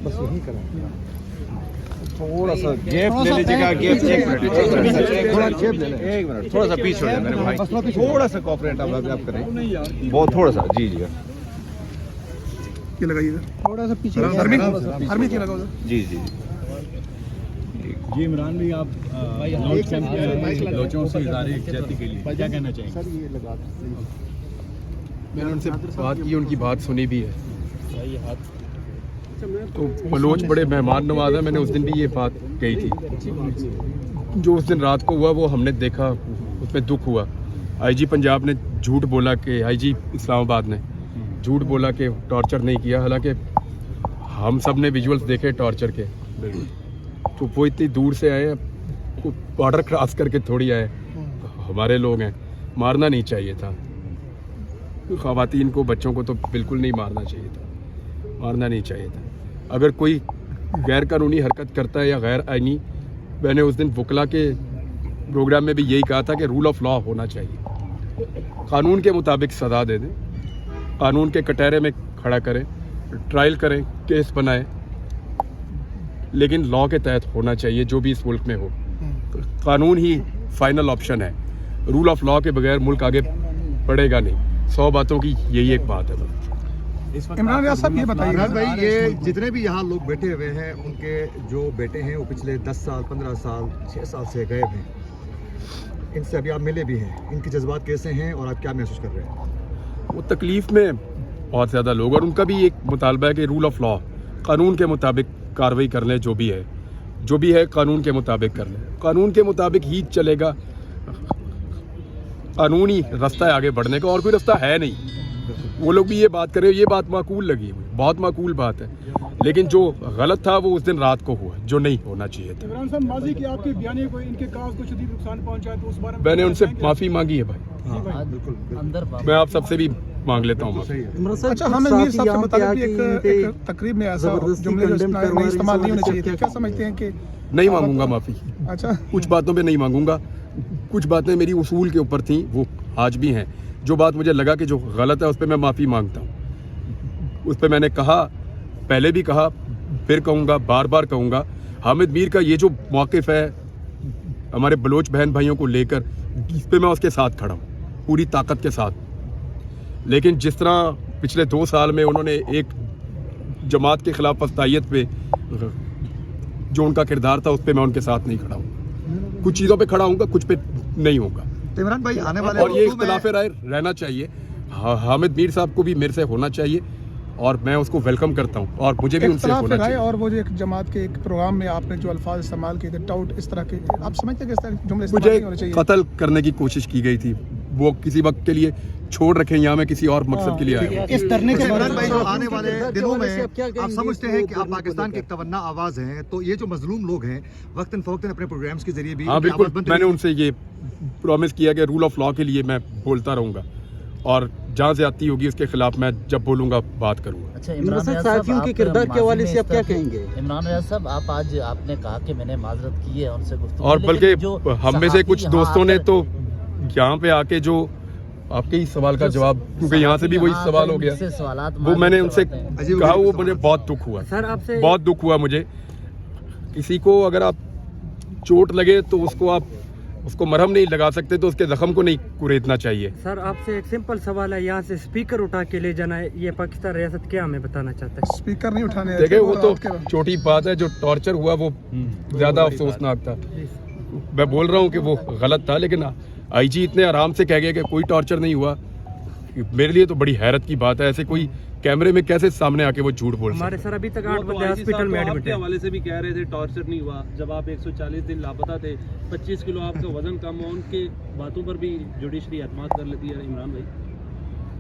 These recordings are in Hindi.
बस यही करें, थोड़ा सा गैप ले लीजिएगा। गैप एक मिनट, थोड़ा गैप ले लें। एक मिनट, थोड़ा सा पीछे हो जाए मेरे भाई, थोड़ा सा कोऑपरेट आप करें, बहुत थोड़ा सा। जी जी ये लगाइएगा थोड़ा सा पीछे, आर्मी की लगाओ जी जी जी। इमरान भाई, आप लॉन्च चैंपियन लोचों से इज़हार यकजहती के लिए क्या कहना चाहेंगे? सर ये लगा मैंने उनसे बात की, उनकी बात सुनी भी है। तो बलोच बड़े मेहमान नवाज है। मैंने उस दिन भी ये बात कही थी। जो उस दिन रात को हुआ वो हमने देखा, उसमें दुख हुआ। आईजी पंजाब ने झूठ बोला कि आईजी इस्लामाबाद ने झूठ बोला कि टॉर्चर नहीं किया, हालांकि हम सब ने विजुअल्स देखे टॉर्चर के। तो वो इतनी दूर से आए, बॉर्डर क्रॉस करके थोड़ी आए। हमारे लोग हैं, मारना नहीं चाहिए था। ख़वातीन को, बच्चों को तो बिल्कुल नहीं मारना चाहिए था, मारना नहीं चाहिए था। अगर कोई गैर कानूनी हरकत करता है या गैर आईनी, मैंने उस दिन वकला के प्रोग्राम में भी यही कहा था कि रूल ऑफ लॉ होना चाहिए। कानून के मुताबिक सज़ा दे दें, कानून के कटहरे में खड़ा करें, ट्रायल करें, केस बनाएं, लेकिन लॉ के तहत होना चाहिए जो भी इस मुल्क में हो। कानून ही फाइनल ऑप्शन है। रूल ऑफ लॉ के बगैर मुल्क आगे बढ़ेगा नहीं। 100 बातों की यही एक बात है। इमरान रियाज साहब ये बताइए भाई, ये जितने भी यहाँ लोग बैठे हुए हैं, उनके जो बेटे हैं वो पिछले 10 साल 15 साल 6 साल से गायब हैं। इनसे अभी आप मिले भी हैं, इनके जज्बात कैसे हैं और आप क्या महसूस कर रहे हैं? वो तकलीफ़ में बहुत ज़्यादा लोग, और उनका भी एक मुतालबा है कि रूल ऑफ लॉ, कानून के मुताबिक कार्रवाई कर लें। जो भी है कानून के मुताबिक कर लें। कानून के मुताबिक ही चलेगा। कानूनी रास्ता है आगे बढ़ने का, और कोई रास्ता है नहीं। वो लोग भी ये बात कर रहे हो, ये बात माकूल लगी, बहुत माकूल बात है। लेकिन जो गलत था वो उस दिन रात को हुआ, जो नहीं होना चाहिए था। इमरान साहब, माजी की आपके बयानी को, इनके काज को शदीद नुकसान पहुंचा, तो उस बारे में मैंने उनसे माफ़ी मांगी है भाई। मैं आप सबसे भी मांग लेता हूँ। अच्छा, हमें मीर साहब से बताइए कि एक तकरीब में ऐसा जुमले जो नहीं इस्तेमाल नहीं होने चाहिए थे, क्या समझते हैं कि नहीं मांगूंगा माफ़ी। अच्छा, कुछ बातों पे नहीं मांगूंगा, कुछ बातें मेरी उसूल के ऊपर थी, वो आज भी हैं। जो बात मुझे लगा कि जो गलत है उस पर मैं माफ़ी मांगता हूँ। उस पर मैंने कहा, पहले भी कहा, फिर कहूँगा, बार बार कहूँगा। हामिद मीर का ये जो मौक़िफ़ है हमारे बलोच बहन भाइयों को लेकर, इस पर मैं उसके साथ खड़ा हूँ पूरी ताकत के साथ। लेकिन जिस तरह पिछले 2 साल में उन्होंने एक जमात के ख़िलाफ़ फस्तायत पे जो उनका किरदार था, उस पर मैं उनके साथ नहीं खड़ा हूँ। कुछ चीज़ों पे खड़ा हूँगा, कुछ पे नहीं होगा। तो इमरान भाई, आने वाले और ये इख्तिलाफ़ राय रहना चाहिए। हामिद मीर साहब को भी मेरे से होना चाहिए, और मैं उसको वेलकम करता हूँ, और मुझे भी उनसे होना चाहिए। और वो जो एक जमात के एक प्रोग्राम में आपने जो अल्फाज इस्तेमाल किए थे, टाउट, इस तरह के, आप समझते हैं कि इस तरह जुमले इस्तेमाल नहीं होने चाहिए? कत्ल करने की कोशिश की गई थी, वो किसी वक्त के लिए छोड़ रखें, यहाँ मैं किसी और मकसद के लिए आया हूँ। इस धरने के इमरान भाई, जो आने वाले दिनों में आप समझते हैं कि आप पाकिस्तान की एक तवन्ना आवाज़ हैं, तो ये जो मजलूम लोग हैं, वक्तन फवक्तन अपने प्रोग्राम्स के जरिए भी, हाँ बिल्कुल, मैंने उनसे ये प्रॉमिस किया कि रूल ऑफ लॉ के लिए मैं बोलता रहूँगा, और जहाँ ज़्यादती होगी उसके खिलाफ मैं जब बोलूँगा बात करूँगा। अच्छा, इमरान साथियों के किरदार के हवाले से आप क्या कहेंगे? इमरान रियाज साहब, आप आज आपने कहा कि मैंने माजरत की है उनसे गुफ्तगू, और बल्कि हम में से कुछ दोस्तों ने तो यहाँ पे आके जो आपके ही सवाल का जवाब, क्योंकि यहाँ से भी वही सवाल हो गया, वो मैंने उनसे कहा, वो मुझे बहुत दुख हुआ सर, आपसे बहुत दुख हुआ मुझे। किसी को अगर आप चोट लगे तो उसको मरहम नहीं लगा सकते, तो उसके जख्म को नहीं कुरेदना चाहिए। सर, आपसे एक सिंपल सवाल है, यहाँ से स्पीकर उठा के ले जाना है, ये पाकिस्तान रियासत क्या हमें बताना चाहता है? स्पीकर नहीं उठाने, देखिए वो तो छोटी बात है, जो टॉर्चर हुआ वो ज़्यादा अफसोसनाक था। मैं बोल रहा हूँ कि वो गलत था, लेकिन आईजी इतने आराम से कह गए कि कोई टॉर्चर नहीं हुआ, मेरे लिए तो बड़ी हैरत की बात है। ऐसे कोई कैमरे में कैसे सामने आके वो झूठ बोल सकते? हमारे सर अभी तक 8 बंदे हॉस्पिटल में एडमिट हैं। हवाले से भी कह रहे थे टॉर्चर नहीं हुआ, जब आप 140 दिन लापता थे, 25 किलो आपका वजन कम हुआ, उनके बातों पर भी जुडिशरी एतमाद कर लेती है। इमरान भाई,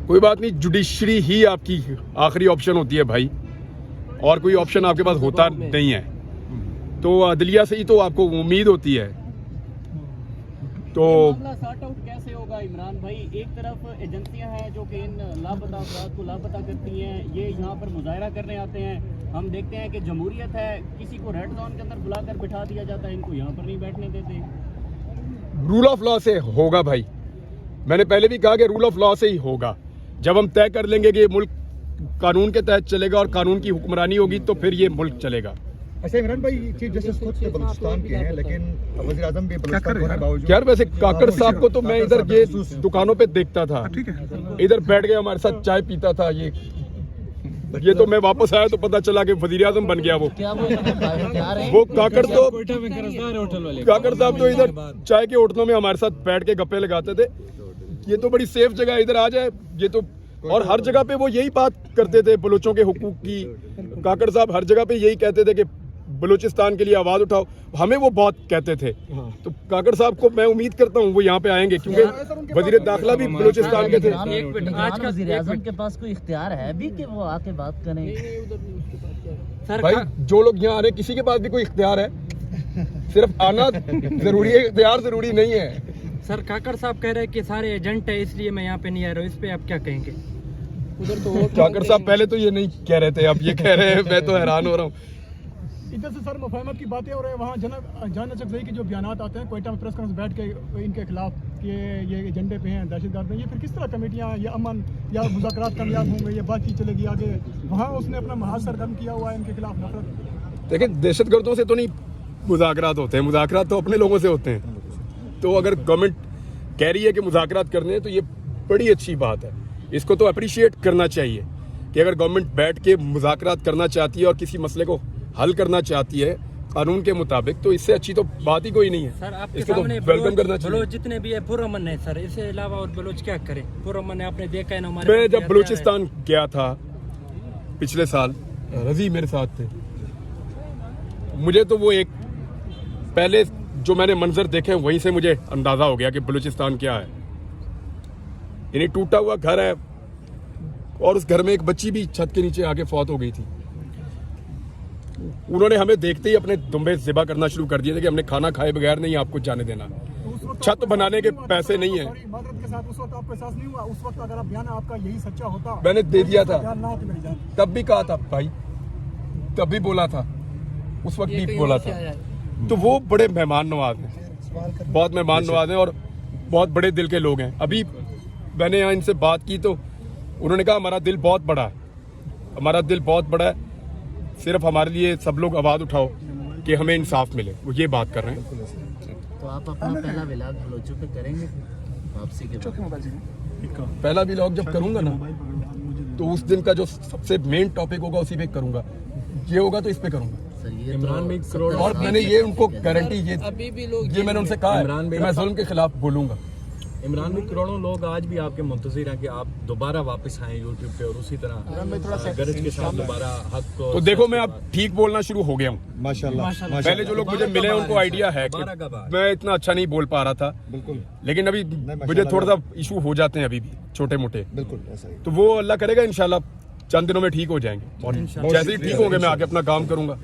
कोई बात नहीं, जुडिशरी ही आपकी आखिरी ऑप्शन होती है भाई, और कोई ऑप्शन आपके पास होता नहीं है। तो अदलिया से ही तो आपको उम्मीद होती है। तो सॉर्ट आउट कैसे होगा इमरान भाई? एक तरफ एजेंसियां हैं जो कि इन लापता अफराद को लापता करती हैं, ये यहाँ पर मुजाहरा करने आते हैं। हम देखते हैं कि जमहूरियत है, किसी को रेड जोन के अंदर बुलाकर बिठा दिया जाता है, इनको यहाँ पर नहीं बैठने देते। रूल ऑफ लॉ से होगा भाई, मैंने पहले भी कहा कि रूल ऑफ लॉ से ही होगा। जब हम तय कर लेंगे कि ये मुल्क कानून के तहत चलेगा और कानून की हुक्मरानी होगी तो फिर ये मुल्क चलेगा। अच्छा इमरान भाई, चीफ जस्टिस खुद के बलूचिस्तान के हैं, लेकिन वज़ीर आज़म भी बलूचिस्तान होने के बावजूद। यार वैसे काकड़ साहब को तो मैं इधर ये दुकानों पे देखता था, ठीक है, इधर बैठ गया हमारे साथ चाय पीता था। ये तो मैं वापस आया तो पता चला कि वज़ीर आज़म बन गया वो। क्या वो बाहर हैं? वो काकड़ साहब तो इधर चाय के होटलों में हमारे साथ बैठ के गप्पे लगाते थे। ये तो बड़ी सेफ जगह, इधर आ जाए ये तो। और हर जगह पे वो यही बात करते थे बलूचों के हुकूक की। काकड़ साहब हर जगह पे यही कहते थे कि बलूचिस्तान के लिए आवाज उठाओ, हमें वो बहुत कहते थे। तो काकड़ साहब को मैं उम्मीद करता हूँ वो यहाँ पे आएंगे, क्योंकि वजीर दाखिला भी बलूचिस्तान के थे। आज का वज़ीर आज़म के पास कोई इख्तियार है भी कि वो आके बात करें? भाई जो लोग यहाँ आ रहे हैं किसी के पास भी कोई इख्तियार है, सिर्फ आना जरूरी है, इख्तियार जरूरी नहीं है। सर काकड़ साहब कह रहे हैं कि सारे एजेंट है इसलिए मैं यहाँ पे नहीं आ रहा हूँ, इस पे आप क्या कहेंगे? उधर तो काकड़ साहब पहले तो ये नहीं कह रहे थे, अब ये कह रहे हैं, मैं तो हैरान हो रहा हूँ। इधर से सर मुफाहमत की बातें हो रही है, वहाँ जान अचकज़ई के जो बयान आते हैं कोयटा में प्रेस कॉन्फ्रेंस बैठ के इनके खिलाफ कि ये एजेंडे पे हैं, दहशतगर्द हैं, ये फिर किस तरह कमेटियाँ ये अमन या मुज़ाकरात कामयाब होंगे, ये बातचीत चलेगी आगे? वहाँ उसने अपना महाज सरगर्म किया हुआ है इनके खिलाफ नफरत। देखिए दहशतगर्दों से तो नहीं मुज़ाकरात होते हैं, मुज़ाकरात तो अपने लोगों से होते हैं। तो अगर गवर्नमेंट कह रही है कि मुज़ाकरात करने हैं तो ये बड़ी अच्छी बात है, इसको तो अप्रिशिएट करना चाहिए कि अगर गवर्नमेंट बैठ के मुज़ाकरात करना चाहती है और किसी मसले को हल करना चाहती है कानून के मुताबिक, तो इससे अच्छी तो बात ही कोई नहीं है। सर आपके इसको तो सामने वेलकम करना चाहिए। बलोच जितने भी है पुरअमन है सर, इसके अलावा और बलोच क्या करें? पुरअमन है, आपने देखा है ना हमारे। मैं जब बलूचिस्तान गया था पिछले साल, रजी मेरे साथ थे, मुझे तो वो एक पहले जो मैंने मंजर देखे वहीं से मुझे अंदाजा हो गया कि बलूचिस्तान क्या है। यानी टूटा हुआ घर है और उस घर में एक बच्ची भी छत के नीचे आके फौत हो गई थी। उन्होंने हमें देखते ही अपने दुम्बे ज़िबा करना शुरू कर दिए थे कि हमने खाना खाए बगैर नहीं आपको जाने देना। छत बनाने के पैसे नहीं है। उस वक्त आपको एहसास नहीं हुआ? उस वक्त अगर आप बयान आपका यही सच्चा होता, मैंने दे दिया था, था तब भी कहा था भाई, तब भी बोला था, उस वक्त भी बोला था। तो वो बड़े मेहमान नवाज हैं, बहुत मेहमान नवाज हैं और बहुत बड़े दिल के लोग हैं। अभी मैंने यहाँ इनसे बात की तो उन्होंने कहा हमारा दिल बहुत बड़ा है, हमारा दिल बहुत बड़ा है, सिर्फ हमारे लिए सब लोग आवाज़ उठाओ कि हमें इंसाफ मिले, वो ये बात कर रहे हैं। तो आप अपना पहला विलाग बलोचों पे करेंगे वापसी के बाद? पहला व्लॉग जब करूंगा ना तो उस दिन का जो सबसे मेन टॉपिक होगा उसी पे करूंगा, ये होगा तो इस पे करूंगा। सर ये इमरान भाई करोड़ और मैंने ये उनको गारंटी ये मैंने उनसे कहा है कि मैं जुल्म के खिलाफ बोलूंगा। इमरान भाई करोड़ों लोग आज भी आपके मुंतज़िर हैं कि आप दोबारा वापस आए यूट्यूब पे और उसी तरह गरज के साथ दोबारा हक को। तो देखो मैं अब ठीक बोलना शुरू हो गया हूँ। माशाल्लाह। पहले जो लोग मुझे मिले हैं उनको आइडिया है कि मैं इतना अच्छा नहीं बोल पा रहा था, बिल्कुल लेकिन अभी मुझे थोड़ा सा इशू हो जाते हैं अभी भी छोटे मोटे, बिल्कुल ऐसा ही। तो वो अल्लाह करेगा इंशाल्लाह चंद दिनों में ठीक हो जाएंगे और जैसे ही ठीक होंगे मैं आके अपना काम करूंगा।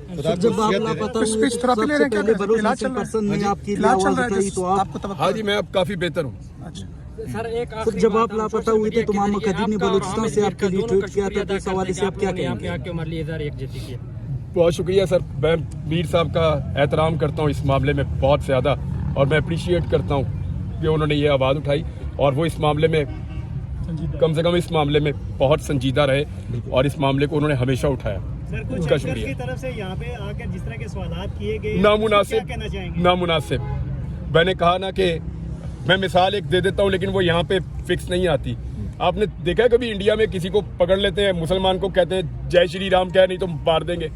हाँ जी मैं अब काफी बेहतर हूँ। सर एक जब आप लापता हुए थे तो मोहम्मद खदीर ने बलूचिस्तान से आपके लिए ट्वीट किया था, तो इस हवाले से आप क्या कहेंगे? यहाँ के हमारे लिए इज़हार यकजहती किया। बहुत शुक्रिया सर, मैं मीर साहब का एहतराम करता हूँ इस मामले में बहुत ज़्यादा, और मैं अप्रिशिएट करता हूँ कि उन्होंने ये आवाज़ उठाई और वो इस मामले में कम से कम इस मामले में बहुत संजीदा रहे और इस मामले को उन्होंने हमेशा उठाया। उसका शुक्रिया। की तरफ से यहाँ पे आकर जिस तरह के सवालात किए गए, नामुनासिब, नामुनासिब। मैंने कहा ना कि मैं मिसाल एक दे देता हूँ लेकिन वो यहाँ पे फिक्स नहीं आती। आपने देखा है कभी इंडिया में किसी को पकड़ लेते हैं, मुसलमान को कहते हैं जय श्री राम कह, नहीं तो मार देंगे।